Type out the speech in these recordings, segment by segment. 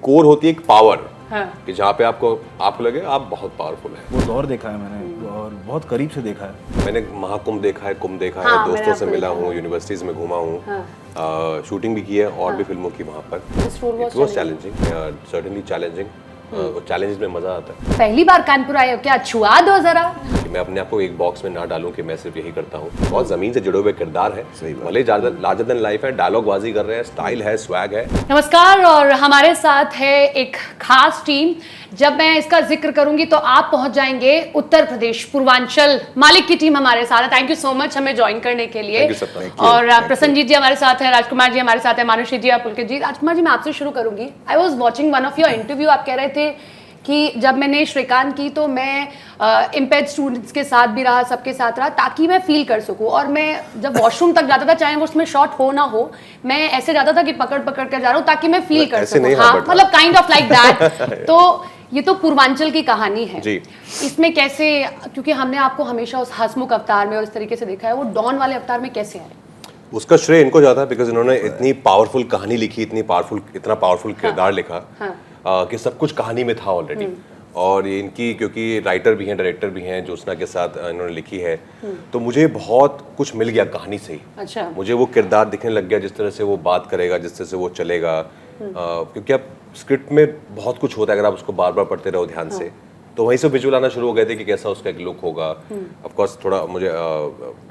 Core होती है, एक पावर हाँ। कि जहाँ पे आपको लगे आप बहुत पावरफुल हैं। वो दौर देखा है मैंने और बहुत करीब से देखा है। मैंने महाकुंभ देखा है, कुंभ देखा हाँ, है, मैंने दोस्तों से आपको मिला देखा हूँ, है। यूनिवर्सिटीज में घूमा हूँ, हाँ। शूटिंग भी की है और भी फिल्मों की वहाँ पर। This role was it was challenging, certainly challenging. Challenge में मजा आता है पहली बार कानपुर आए हो, क्या छुआ दो जरा। कि मैं अपने आप को एक बॉक्स में ना डालूं कि मैं सिर्फ यही करता हूँ। बहुत जमीन से जुड़े हुए किरदार है, भले लार्जर देन लाइफ है, डायलॉग बाजी कर रहे हैं, स्टाइल है, स्वैग है। नमस्कार, और हमारे साथ है एक खास टीम। जब मैं इसका जिक्र करूंगी तो आप पहुंच जाएंगे उत्तर प्रदेश, पूर्वांचल। मालिक की टीम हमारे साथ है। थैंक यू सो मच हमें ज्वाइन करने के लिए। Thank you, sir. Thank और प्रसन्नजीत जी हमारे साथ है, राजकुमार जी हमारे साथ है, मानुषी जी, पुलकित जी। राजकुमार जी, मैं आपसे शुरू करूंगी। I was watching one of your interview. आप कह रहे थे कि जब मैंने श्रीकांत की तो मैं इम्पेड स्टूडेंट्स के साथ भी रहा, सबके साथ रहा, ताकि मैं फील कर सकूं। और मैं जब वॉशरूम तक जाता था, चाहे वो उसमें शॉट हो ना हो, मैं ऐसे जाता था कि पकड़ पकड़ कर जा रहा हूँ ताकि मैं फील कर सकूं। हाँ, मतलब काइंड ऑफ लाइक दैट। तो ये तो पूर्वांचल की कहानी है जी। इसमें कैसे, क्योंकि हमने आपको हमेशा उस हंसमुख अवतार में और इस तरीके से देखा है, वो डॉन वाले अवतार में कैसे आए? उसका श्रेय इनको जाता है बिकॉज इन्होंने इतनी पावरफुल कहानी लिखी, इतना पावरफुल किरदार लिखा कि सब कुछ कहानी में था ऑलरेडी। और ये इनकी, क्योंकि राइटर भी हैं, डायरेक्टर भी हैं, ज्योत्सना के साथ इन्होंने लिखी है, तो मुझे बहुत कुछ मिल गया कहानी से ही। अच्छा। मुझे वो किरदार दिखने लग गया, जिस तरह से वो बात करेगा, जिस तरह से वो चलेगा। क्योंकि अब स्क्रिप्ट में बहुत कुछ होता है, अगर आप उसको बार बार पढ़ते रहो ध्यान से, तो वहीं से विजुअल आना शुरू हो गए थे कि कैसा उसका एक लुक होगा। ऑफ कोर्स थोड़ा मुझे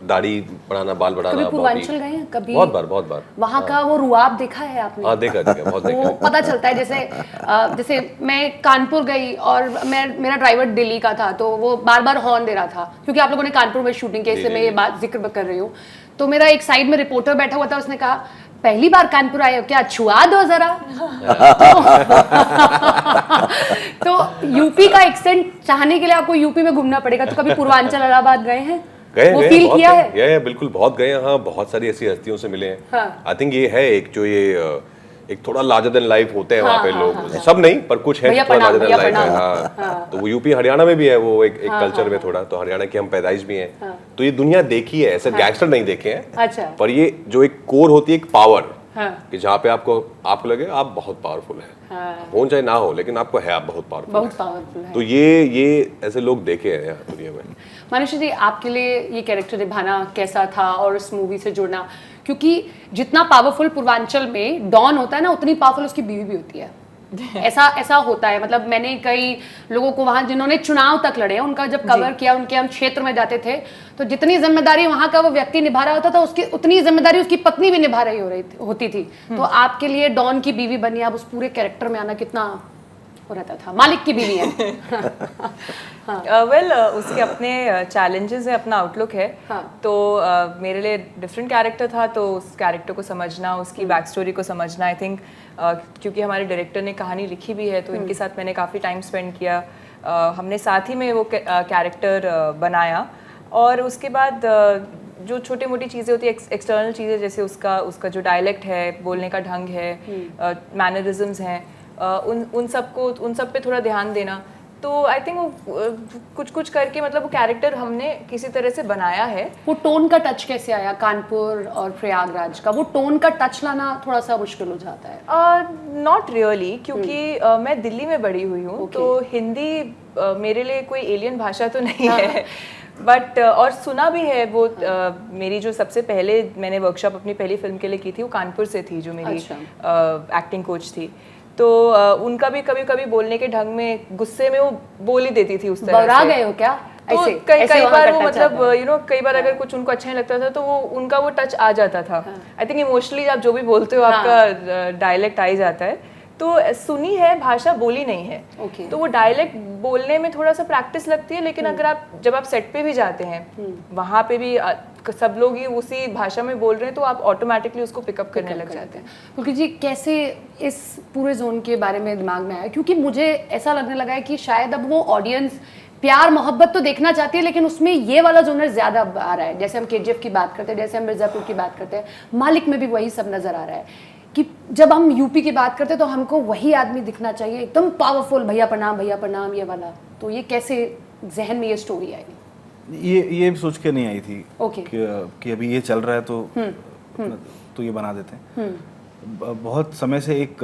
दाढ़ी बढ़ाना, बाल बढ़ाना, कभी पूर्वांचल गए हैं? कभी? बहुत बार। वहाँ का वो रुआब देखा है आपने? हाँ, देखा बहुत देखा। वो पता चलता है, जैसे मैं कानपुर गई और मेरा ड्राइवर दिल्ली का था, तो वो बार बार हॉर्न दे रहा था, क्योंकि आप लोगों ने कानपुर में शूटिंग की, इससे मैं ये बात जिक्र कर रही हूँ। तो मेरा एक साइड में रिपोर्टर बैठा हुआ था, उसने कहा पहली बार कानपुर आए हो, क्या छुआ दो जरा। तो यूपी का एक्सेंट चाहने के लिए आपको यूपी में घूमना पड़ेगा। तो कभी पूर्वांचल इलाहाबाद गए हैं? वो फील किया है? बिल्कुल, बहुत गए हैं। हाँ, बहुत सारी ऐसी हस्तियों से मिले हैं। आई थिंक ये है एक जो ये एक थोड़ा लार्जर देन लाइफ होते हैं वहाँ पे लोग, सब नहीं पर कुछ है थोड़ा लार्जर देन लाइफ है। हाँ, तो वो यूपी हरियाणा में भी है, वो एक कल्चर में थोड़ा, तो हरियाणा की हम पैदाइश भी हैं, तो ये दुनिया देखी है, ऐसे गैंगस्टर नहीं देखे हैं। अच्छा। पर ये जो एक कोर होती है, एक पावर कि जहाँ पे आपको लगे आप बहुत पावरफुल है, हो चाहे ना हो, लेकिन आपको है, आप बहुत पावरफुल है। तो ये ऐसे लोग देखे हैं यहाँ दुनिया में। मानुषी जी, आपके लिए ये कैरेक्टर निभाना कैसा था और इस मूवी से जुड़ना? क्योंकि जितना पावरफुल पूर्वांचल में डॉन होता है ना, उतनी पावरफुल उसकी बीवी भी होती है। ऐसा होता है। मतलब मैंने कई लोगों को वहां, जिन्होंने चुनाव तक लड़े, उनका जब कवर किया, उनके हम क्षेत्र में जाते थे, तो जितनी जिम्मेदारी वहां का वो व्यक्ति निभा रहा होता था, उसकी उतनी जिम्मेदारी उसकी पत्नी भी निभा रही होती थी। तो आपके लिए डॉन की बीवी बनी, आप उस पूरे कैरेक्टर में आना कितना हो रहता था? मालिक की बीवी है। वेल, उसके अपने चैलेंजेस है, अपना आउटलुक है। तो मेरे लिए डिफरेंट कैरेक्टर था, तो उस कैरेक्टर को समझना, उसकी बैक स्टोरी को समझना, आई थिंक क्योंकि हमारे डायरेक्टर ने कहानी लिखी भी है, तो इनके साथ मैंने काफ़ी टाइम स्पेंड किया। हमने साथ ही में वो कैरेक्टर बनाया। और उसके बाद जो छोटी मोटी चीज़ें होती है, एक्सटर्नल चीज़ें, जैसे उसका जो डायलेक्ट है, बोलने का ढंग है, मैनरिज्म्स हैं, उन सब पे थोड़ा ध्यान देना। तो आई थिंक वो कुछ करके, मतलब वो कैरेक्टर हमने किसी तरह से बनाया है। वो टोन का टच कैसे आया कानपुर और प्रयागराज का? वो टोन का टच लाना थोड़ा सा मुश्किल हो जाता है। नॉट रियली, क्योंकि मैं दिल्ली में बड़ी हुई हूँ, तो हिंदी मेरे लिए कोई एलियन भाषा तो नहीं है। बट और सुना भी है वो। मेरी जो सबसे पहले मैंने वर्कशॉप अपनी पहली फिल्म के लिए की थी, वो कानपुर से थी, जो मेरी एक्टिंग कोच थी। तो उनका भी कभी कभी बोलने के ढंग में, गुस्से में वो बोल ही देती थी उस तरह से। बौरा गए हो क्या? तो कई बार वो, मतलब कई बार अगर कुछ उनको अच्छा नहीं लगता था, तो वो उनका वो टच आ जाता था। आई थिंक इमोशनली आप जो भी बोलते हो, आपका डायलेक्ट आ ही जाता है। तो सुनी है भाषा, बोली नहीं है। तो वो डायलेक्ट बोलने में थोड़ा सा प्रैक्टिस लगती है, लेकिन अगर जब आप सेट पे भी जाते हैं, वहाँ पे भी सब लोग ही उसी भाषा में बोल रहे हैं, तो आप ऑटोमेटिकली उसको पिकअप करने लग जाते हैं। क्योंकि जी, कैसे इस पूरे जोन के बारे में दिमाग में आया? क्योंकि मुझे ऐसा लगने लगा है कि शायद अब वो ऑडियंस प्यार मोहब्बत तो देखना चाहती है, लेकिन उसमें ये वाला जोनर ज्यादा आ रहा है। जैसे हम KGF की बात करते हैं, जैसे हम मिर्जापुर की बात करते हैं, मालिक में भी वही सब नजर आ रहा है कि जब हम यूपी की बात करते हैं, तो हमको वही आदमी दिखना चाहिए, एकदम पावरफुल, भैया प्रणाम, ये वाला। तो ये कैसे जहन में ये स्टोरी आई? ये सोच के नहीं आई थी कि अभी ये चल रहा है तो ये बना देते हैं। बहुत समय से एक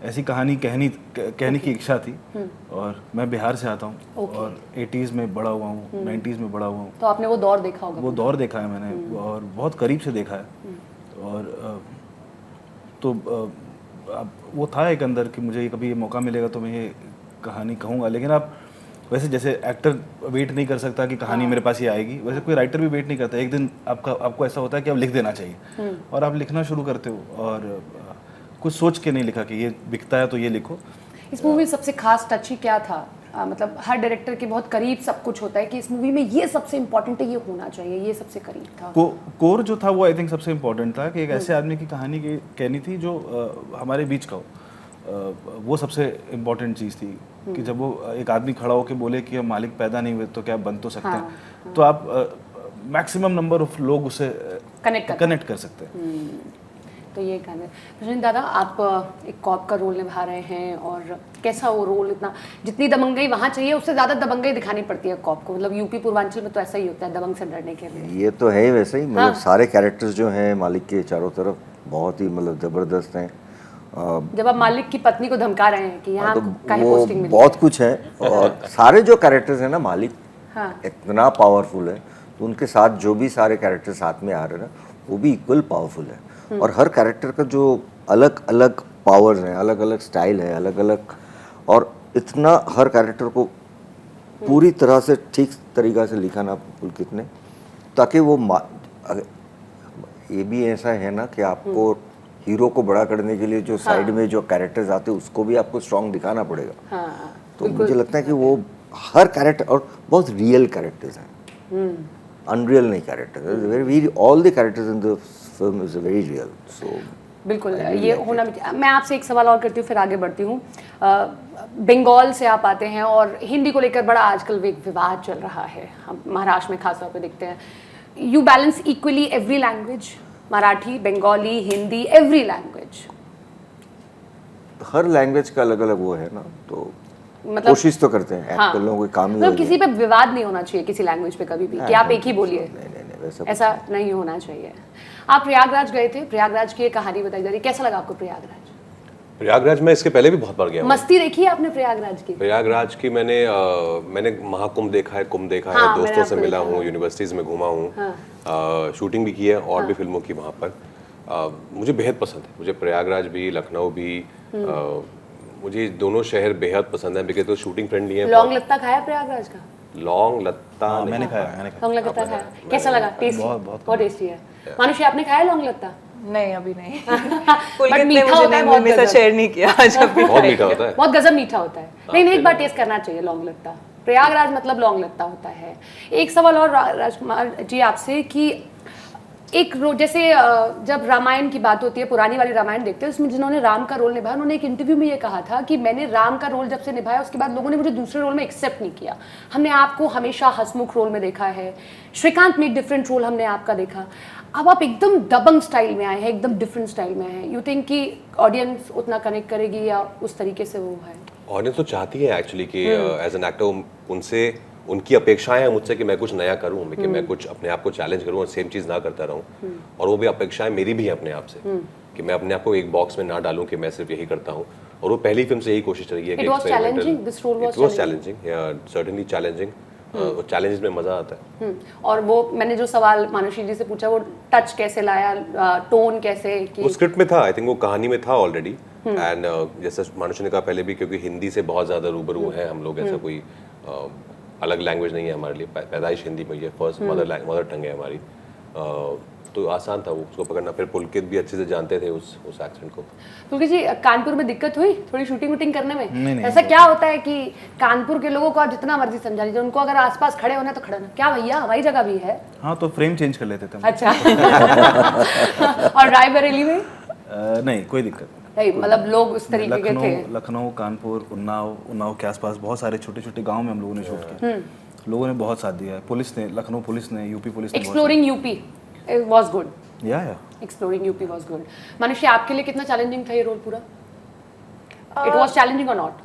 ऐसी कहानी कहने की इच्छा थी। और मैं बिहार से आता हूँ और 80s में बड़ा हुआ हूँ, 90s में बड़ा हुआ हूँ। तो आपने वो दौर देखा होगा? वो दौर देखा है मैंने और बहुत करीब से देखा है। और तो अब वो था एक अंदर कि मुझे कभी ये मौका मिलेगा तो मैं ये कहानी कहूँगा। लेकिन आप वैसे जैसे एक्टर वेट नहीं कर सकता कि कहानी मेरे पास ये आएगी, वैसे कोई राइटर भी वेट नहीं करता। एक दिन आपको ऐसा होता है कि आप लिख देना चाहिए और आप लिखना शुरू करते हो। और कुछ सोच के नहीं लिखा कि ये बिकता है तो ये लिखो। इस मूवी में सबसे खास टच ही क्या था? मतलब हर डायरेक्टर के बहुत करीब सब कुछ होता है कि इस मूवी में ये सबसे इम्पोर्टेंट है, ये होना चाहिए, ये सबसे करीब था। कोर जो था वो आई थिंक सबसे इम्पोर्टेंट था कि एक ऐसे आदमी की कहानी कहनी थी जो हमारे बीच का हो। वो सबसे इम्पोर्टेंट चीज़ थी कि जब वो एक आदमी खड़ा होकर बोले कि हम मालिक पैदा नहीं हुए तो क्या बन तो सकते हैं। तो आप मैक्सिमम नंबर ऑफ लोग उसे कनेक्ट कर सकते हैं। तो ये गाना प्रशांत दादा, आप एक कॉप का रोल निभा रहे हैं और कैसा वो रोल, इतना जितनी दबंगई वहाँ चाहिए उससे ज़्यादा दबंगई दिखानी पड़ती है कॉप को। मतलब यूपी पूर्वांचल में तो ऐसा ही होता है, दबंग से डरने के लिए। ये तो है ही वैसे ही। मतलब सारे कैरेक्टर्स जो हैं मालिक के चारों तरफ बहुत ही मतलब ज़बरदस्त हैं। जब आप मालिक की पत्नी को धमका रहे हैं कि यहाँ काहे पोस्टिंग मिली, बहुत कुछ है। और सारे जो कैरेक्टर्स हैं ना, मालिक इतना पावरफुल है तो उनके साथ जो भी सारे कैरेक्टर साथ में आ रहे हैं ना, वो भी इक्वल पावरफुल है। और हर कैरेक्टर का जो अलग अलग पावर्स हैं, अलग अलग स्टाइल है, अलग अलग, और इतना हर कैरेक्टर को पूरी तरह से ठीक तरीक़ा से लिखा ना पुलकित ने, ताकि वो ये भी ऐसा है ना कि आपको हीरो को बड़ा करने के लिए जो साइड में जो कैरेक्टर्स आते हैं उसको भी आपको स्ट्रॉन्ग दिखाना पड़ेगा। तो मुझे लगता है कि वो हर कैरेक्टर, और बहुत रियल कैरेक्टर्स हैं, अनरियल नहीं character. All the characters in the film is very real. So बिल्कुल ये होना भी। मैं आपसे एक सवाल और करती हूँ फिर आगे बढ़ती हूँ। बंगाल से आप आते हैं और हिंदी को लेकर बड़ा आजकल एक विवाद चल रहा है, हम महाराष्ट्र में खासतौर पे देखते हैं। You balance equally every language, Marathi, Bengali, Hindi, every language? Her language का अलग अलग वो है ना, तो मतलब कोशिश तो करते हैं। हाँ, कर लो, कोई काम नहीं मतलब किसी पे विवाद नहीं होना चाहिए किसी लैंग्वेज पे कभी भी कि आप एक ही बोलिए, ऐसा नहीं होना चाहिए। आप प्रयागराज गए थे, प्रयागराज की एक कहानी बताई जा रही, कैसा लगा आपको प्रयागराज? प्रयागराज में इसके पहले भी बहुत बार गया हूँ। मस्ती देखी है आपने प्रयागराज की? प्रयागराज की मैंने महाकुंभ देखा है, कुंभ देखा है, दोस्तों से मिला हूँ, यूनिवर्सिटीज़ में घूमा हूँ, शूटिंग भी की है और भी फिल्मों की वहाँ पर। मुझे बेहद पसंद है, मुझे प्रयागराज भी, लखनऊ भी, मुझे दोनों शहर बेहद पसंद है बिकॉज तो शूटिंग फ्रेंडली है। लौंग लत्ता खाया प्रयागराज का? लौंग लत्ता मैंने खाया। लौंग लत्ता खाया, कैसा लगा? टेस्टी, बहुत टेस्टी है। मानुषी, आपने खाया लौंग लत्ता? नहीं, अभी नहीं। पुलकित ने मुझे नहीं मेरे साथ शेयर नहीं किया। जब भी बहुत मीठा होता है, बहुत गजब मीठा होता है। नहीं, एक बार टेस्ट करना चाहिए लौंग लत्ता। प्रयागराज मतलब लौंग लत्ता होता है। एक सवाल और राजकुमार जी आपसे कि एक जैसे जब रामायण की बात होती है, पुरानी वाली रामायण देखते हैं, उसमें जिन्होंने राम का रोल निभाया, उन्होंने एक इंटरव्यू में ये कहा था कि मैंने राम का रोल जब से निभाया उसके बाद लोगों ने मुझे दूसरे रोल में एक्सेप्ट नहीं किया। हमने आपको हमेशा हंसमुख रोल में देखा है, श्रीकांत में एक डिफरेंट रोल हमने आपका देखा, अब आप एकदम दबंग स्टाइल में आए हैं, एकदम डिफरेंट स्टाइल में हैं। यू थिंक कि ऑडियंस उतना कनेक्ट करेगी या उस तरीके से वो है? ऑडियंस तो चाहती है एक्चुअली कि एज एन एक्टर उनसे उनकी अपेक्षाएं हैं मुझसे कि मैं कुछ नया करूं, कि मैं कुछ अपने आप को चैलेंज करूं और सेम चीज़ ना करता रहूं। और वो भी अपेक्षाएं मेरी भी हैं अपने आप से कि मैं अपने आप को एक बॉक्स में ना डालूं कि मैं सिर्फ यही करता हूं। और वो पहली फिल्म से यही कोशिश रही है कि it was challenging, certainly challenging. Challenges में मजा आता है। और वो मैंने जो सवाल मानुषी जी से पूछा, वो टच कैसे लाया, टोन कैसे की? वो स्क्रिप्ट में था, आई थिंक वो कहानी में था ऑलरेडी। एंड जैसे मानुषी ने कहा पहले भी, क्योंकि हिंदी से बहुत ज़्यादा रूबरू है हम लोग, ऐसा कोई अलग लैंग्वेज नहीं है हमारे लिए, पैदाइश हिंदी में, ये फर्स्ट मदर टंग है हमारी। तो आसान था वो उसको पकड़ना। फिर पुलकित भी अच्छे से जानते थे उस एक्सेंट को। पुलकित जी, कानपुर में दिक्कत हुई थोड़ी शूटिंग वूटिंग करने में? नहीं, ऐसा क्या होता है कि कानपुर के लोगों को आप जितना मर्जी समझा लीजिए, उनको अगर आसपास खड़े होना तो खड़ा ना, क्या भैया हमारी जगह भी है। हाँ, तो फ्रेम चेंज कर लेते थे। अच्छा। और रायबरेली में? नहीं, कोई दिक्कत नहीं, मतलब लोग उस तरीके के थे। लखनऊ, कानपुर, उन्नाव के आसपास बहुत सारे छोटे छोटे गाँव में हम लोगों ने शूट किया। लोगों ने बहुत साथ दिया है, पुलिस ने, लखनऊ पुलिस ने, यूपी पुलिस ने। Exploring UP was good. Yeah exploring UP was good. Manushi, आपके लिए कितना चैलेंजिंग था ये रोल पूरा? It was challenging or not?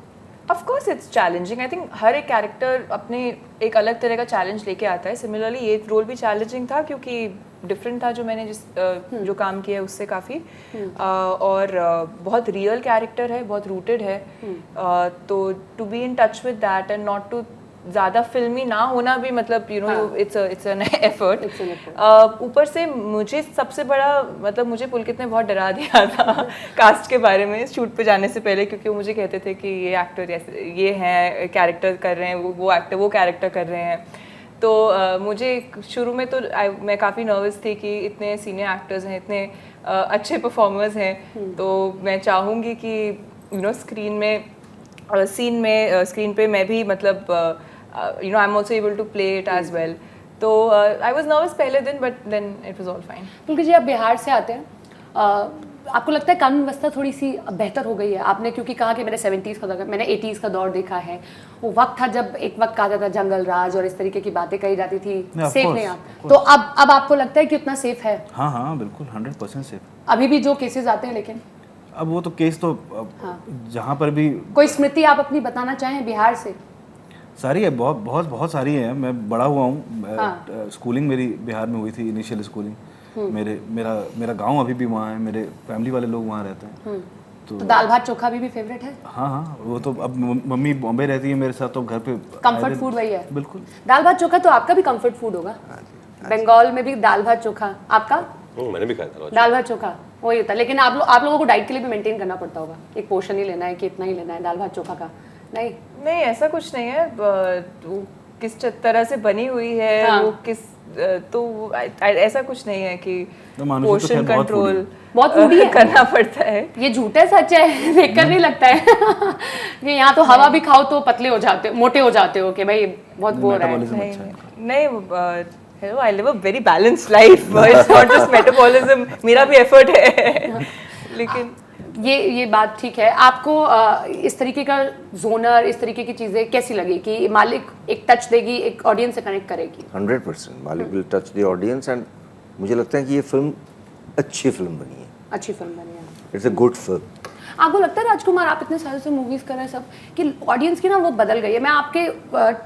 Of course it's challenging. I think हर एक कैरेक्टर अपने एक अलग तरह का चैलेंज लेके आता है। सिमिलरली ये रोल भी चैलेंजिंग था क्योंकि डिफरेंट था जो मैंने जो काम किया है उससे काफ़ी, और बहुत रियल कैरेक्टर है, बहुत रूटेड है, तो to be in touch with that and not to ज़्यादा फिल्मी ना होना भी, मतलब you know it's an effort. ऊपर से मुझे सबसे बड़ा मतलब मुझे पुलकित ने बहुत डरा दिया था कास्ट के बारे में शूट पे जाने से पहले, क्योंकि वो मुझे कहते थे कि ये एक्टर ये हैं कैरेक्टर कर रहे हैं, वो एक्टर वो कैरेक्टर कर रहे हैं। तो मुझे शुरू में तो मैं काफ़ी नर्वस थी कि इतने सीनियर एक्टर्स हैं, इतने अच्छे परफॉर्मर्स हैं, तो मैं चाहूँगी कि यू नो स्क्रीन पे मैं भी मतलब you know I am also able to play it as well. तो आई वॉज नर्वस पहले दिन, but then it was all fine. Pulkit ji, आप बिहार से आते हैं, आपको लगता है कानून व्यवस्था थोड़ी सी बेहतर हो गई है? आपने क्योंकि कहा कि मैंने 70s का दौर, मैंने 80s का दौर देखा है, वो वक्त था जब एक वक्त कहा जाता था जंगल राज और इस तरीके की बातें कही जाती थी, सेफ नहीं आप, तो अब आपको लगता है कि उतना सेफ है? हाँ हाँ बिल्कुल 100% सेफ। अभी भी जो केसेस आते हैं, लेकिन अब वो तो केस तो जहाँ पर भी कोई स्मृति आप अपनी बताना चाहें बिहार से? सारी है, बहुत बहुत बहुत सारी है। मैं बड़ा हुआ हूँ, स्कूलिंग मेरी बिहार में हुई थी, इनिशियल स्कूलिंग। मेरा गांव अभी भी वहाँ है, मेरे फैमिली वाले लोग वहाँ रहते हैं। तो दाल भात चोखा भी फेवरेट है? हाँ हाँ, वो तो अब मम्मी बॉम्बे रहती है मेरे साथ, तो घर पे कंफर्ट फूड वही है। बिल्कुल, दाल भात चोखा तो आपका भी कंफर्ट फूड होगा। बंगाल में भी दाल भात चोखा, आपका? मैंने भी खाया था दाल भात चोखा वही होता है, लेकिन आप लोगों को डाइट के लिए भी मेंटेन करना पड़ता होगा, एक पोर्शन ही लेना है कि इतना ही लेना है दाल भात चोखा का? नहीं, ऐसा कुछ नहीं है। वो किस तरह से बनी हुई है, वो किस, तो ऐसा कुछ नहीं है कि पोर्शन कंट्रोल बहुत फूडी है करना पड़ता है। ये झूठ है सच है? देखकर नहीं लगता है कि यहाँ तो हवा भी खाओ तो पतले हो जाते हो, मोटे हो जाते हो कि भाई बहुत बोर है। नहीं, hello, I live a very balanced life, it's not just metabolism, मेरा भी एफर्ट है। लेकिन ये बात ठीक है। आपको इस तरीके का जोनर, इस तरीके की चीज़ें कैसी लगी कि मालिक एक टच देगी, एक ऑडियंस से कनेक्ट करेगी? 100% मालिक will touch the audience, and मुझे लगता है कि ये फिल्म अच्छी फिल्म बनी है, अच्छी फिल्म बनी है, इट्स अ गुड फिल्म। आपको लगता है राजकुमार, आप इतने सालों से मूवीज कर रहे हैं सब, कि ऑडियंस की ना वो बदल गई है? मैं आपके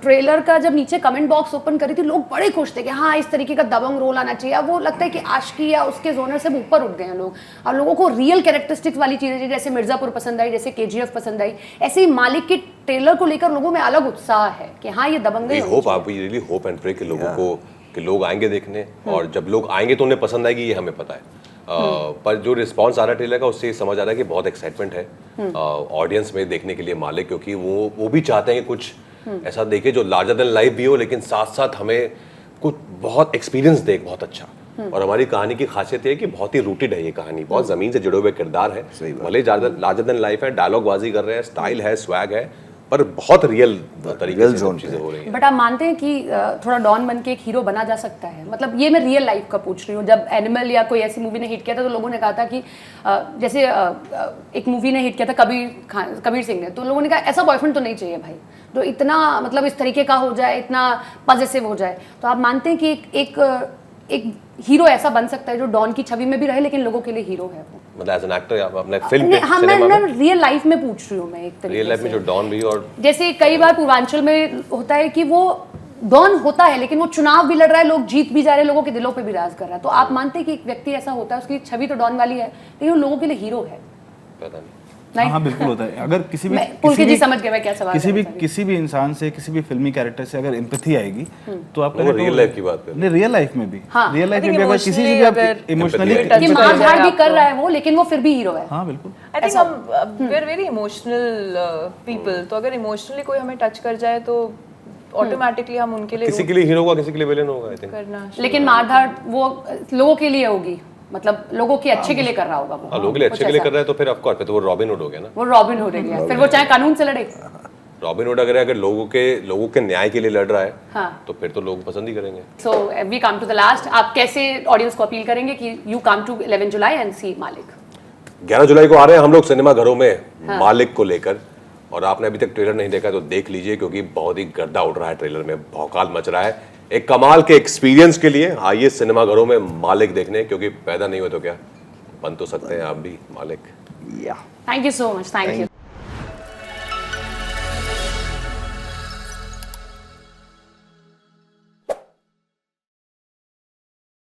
ट्रेलर का जब नीचे कमेंट बॉक्स ओपन करी थी, लोग बड़े खुश थे कि हाँ इस तरीके का दबंग रोल आना चाहिए। अब वो लगता है कि आशिकी या उसके जोनर से ऊपर उठ गए हैं लोग, और लोगों को रियल कैरेक्टरिस्टिक्स वाली चीज़ें, जैसे मिर्जापुर पसंद आई, जैसे KGF पसंद आई, ऐसे ही मालिक के ट्रेलर को लेकर लोगों में अलग उत्साह है कि हाँ ये दबंग है। होप आप रियली होप एंड प्रे कि लोगों को, कि लोग आएंगे देखने, और जब लोग आएंगे तो उन्हें पसंद आएगी, ये हमें पता है। पर जो रिस्पांस आ रहा है ट्रेलर का, उससे समझ आ रहा है कि बहुत एक्साइटमेंट है ऑडियंस में देखने के लिए मालिक, क्योंकि वो भी चाहते हैं कि कुछ ऐसा देखे जो लार्जर देन लाइफ भी हो, लेकिन साथ साथ हमें कुछ बहुत एक्सपीरियंस दे, बहुत अच्छा। और हमारी कहानी की खासियत है कि बहुत ही रूटेड है ये कहानी, बहुत जमीन से जुड़े हुए किरदार है, भले लार्जर देन लाइफ है, डायलॉग बाजी कर रहे हैं, स्टाइल है, स्वैग है, पर बहुत रियल तरीके से चीजें हो रही हैं। बट आप मानते हैं कि थोड़ा डॉन बन के एक हीरो बना जा सकता है? मतलब ये मैं रियल लाइफ का पूछ रही हूँ। जब एनिमल या कोई ऐसी मूवी ने हिट किया था तो लोगों ने कहा था कि जैसे एक मूवी ने हिट किया था कबीर सिंह ने, तो लोगों ने कहा ऐसा बॉयफ्रेंड तो नहीं चाहिए भाई, जो इतना मतलब इस तरीके का हो जाए, इतना पॉजिटिव हो जाए। तो आप मानते हैं कि एक हीरो ऐसा बन सकता है जो डॉन की छवि में भी रहे लेकिन लोगों के लिए हीरो है? मतलब एज एन एक्टर अपने फिल्म पे, हाँ, मैं रियल लाइफ में पूछ रही हूँ, मैं एक तरीके रियल लाइफ में जो डॉन भी, और जैसे कई बार पूर्वांचल में होता है कि वो डॉन होता है लेकिन वो चुनाव भी लड़ रहा है, लोग जीत भी जा रहे हैं, लोगों के दिलों पे भी राज कर रहा है। तो आप मानते हैं कि एक व्यक्ति ऐसा होता है, उसकी छवि तो डॉन वाली है लेकिन वो लोगों के लिए हीरो है? पता नहीं। हाँ बिल्कुल होता है। अगर किसी भी इंसान से, किसी भी फिल्मी कैरेक्टर से अगर एम्पैथी आएगी तो आप रियल लाइफ की बात नहीं, रियल लाइफ में भी, रियल लाइफ में भी अगर किसी से भी आप इमोशनली मारधाड़ भी कर रहा है वो, लेकिन वो फिर भी हीरो है। हाँ बिल्कुल। आई थिंक हम we are very emotional people, तो अगर इमोशनली कोई हमें टच कर जाए तो ऑटोमेटिकली हम उनके लिए, किसी के लिए हीरो होगा, किसी के लिए विलेन होगा, आई थिंक करना। लेकिन मारधाड़ वो लोगों के लिए होगी, मतलब लोगों के अच्छे के लिए कर रहा होगा वो। लोगों के लिए अच्छे के लिए कर रहा है तो फिर ऑफ कोर्स तो वो रॉबिन हुड हो गया ना, वो रॉबिन हुड हो गया। फिर वो चाहे कानून से लड़े, रॉबिन हुड अगर लोगों के न्याय के लिए लड़ रहा है, हाँ, तो फिर तो लोग पसंद ही करेंगे। So we come to the last, आप कैसे ऑडियंस को अपील करेंगे कि you come to 11 July and see Malik? 11 जुलाई को आ रहे हैं हम लोग सिनेमा घरों में मालिक को लेकर, और आपने अभी तक ट्रेलर नहीं देखा तो देख लीजिए, क्योंकि बहुत ही गर्दा उड़ रहा है ट्रेलर में, भौकाल मच रहा है। एक कमाल के एक्सपीरियंस के लिए आइए सिनेमा घरों में मालिक देखने, क्योंकि पैदा नहीं हुए तो क्या, बन तो सकते हैं आप भी मालिक। Thank you so much, thank you.